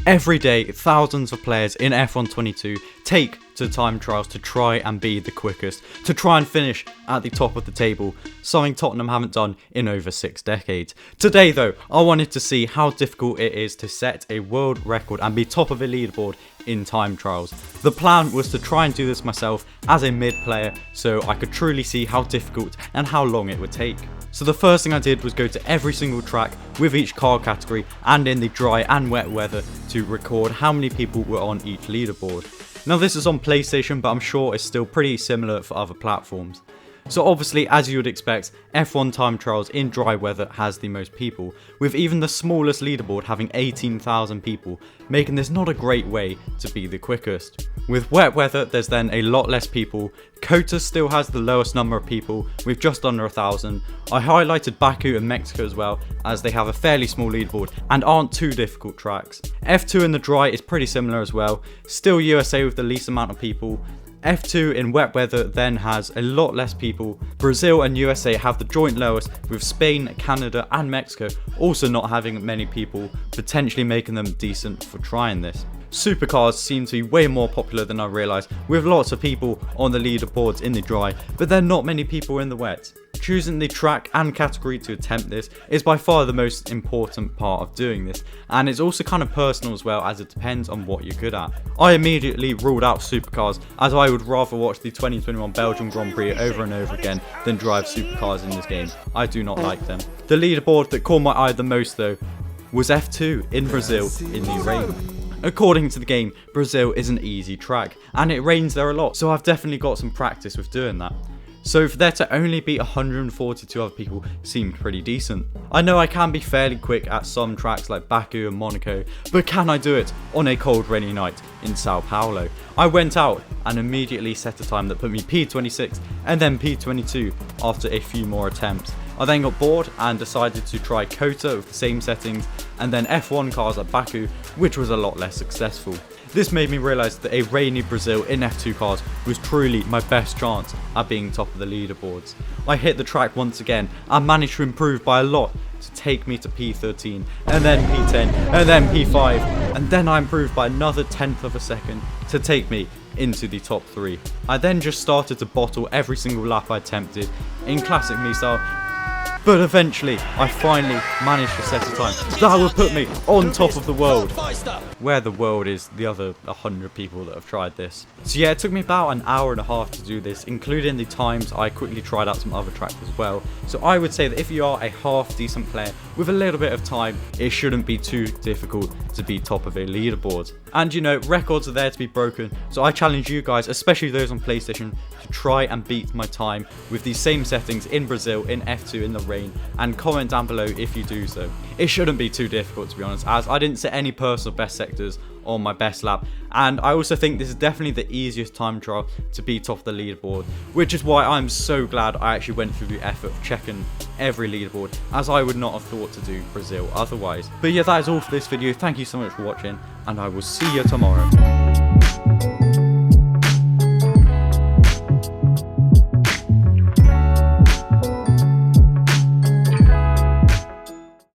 Every day, thousands of players in F1 22 take to time trials to try and be the quickest, to try and finish at the top of the table, something Tottenham haven't done in over 6 decades. Today though, I wanted to see how difficult it is to set a world record and be top of a leaderboard in time trials. The plan was to try and do this myself as a mid player so I could truly see how difficult and how long it would take. So the first thing I did was go to every single track with each car category and in the dry and wet weather to record how many people were on each leaderboard. Now this is on PlayStation, but I'm sure it's still pretty similar for other platforms. So obviously, as you would expect, F1 time trials in dry weather has the most people, with even the smallest leaderboard having 18,000 people, making this not a great way to be the quickest. With wet weather, there's then a lot less people. COTA still has the lowest number of people, with just under 1,000. I highlighted Baku and Mexico as well, as they have a fairly small leaderboard and aren't too difficult tracks. F2 in the dry is pretty similar as well, still USA with the least amount of people. F2 in wet weather then has a lot less people. Brazil and USA have the joint lowest, with Spain, Canada and Mexico also not having many people, potentially making them decent for trying this. Supercars seem to be way more popular than I realised, with lots of people on the leaderboards in the dry, but there are not many people in the wet. Choosing the track and category to attempt this is by far the most important part of doing this, and it's also kind of personal as well, as it depends on what you're good at. I immediately ruled out supercars, as I would rather watch the 2021 Belgian Grand Prix over and over again than drive supercars in this game. I do not like them. The leaderboard that caught my eye the most though was F2 in Brazil in the rain. According to the game, Brazil is an easy track, and it rains there a lot, so I've definitely got some practice with doing that. So for there to only beat 142 other people seemed pretty decent. I know I can be fairly quick at some tracks like Baku and Monaco, but can I do it on a cold rainy night in Sao Paulo? I went out and immediately set a time that put me P26 and then P22 after a few more attempts. I then got bored and decided to try COTA with the same settings, and then F1 cars at Baku, which was a lot less successful. This made me realise that a rainy Brazil in F2 cars was truly my best chance at being top of the leaderboards. I hit the track once again and managed to improve by a lot to take me to P13, and then P10, and then P5, and then I improved by another 1/10 of a second to take me into the top 3. I then just started to bottle every single lap I attempted in classic me style, but eventually I finally managed to set a time that would put me on top of the world, where the world is the other 100 people that have tried this. So yeah, it took me about an hour and a half to do this, including the times I quickly tried out some other tracks as well. So I would say that if you are a half decent player with a little bit of time, it shouldn't be too difficult to be top of a leaderboard. And you know, records are there to be broken, so I challenge you guys, especially those on PlayStation, to try and beat my time with these same settings in Brazil in F2 in the rain, and comment down below if you do so. It shouldn't be too difficult, to be honest, as I didn't set any personal best sectors on my best lap, and I also think this is definitely the easiest time trial to beat off the leaderboard, which is why I'm so glad I actually went through the effort of checking every leaderboard, as I would not have thought to do Brazil otherwise. But yeah, that is all for this video. Thank you so much for watching, and I will see you tomorrow.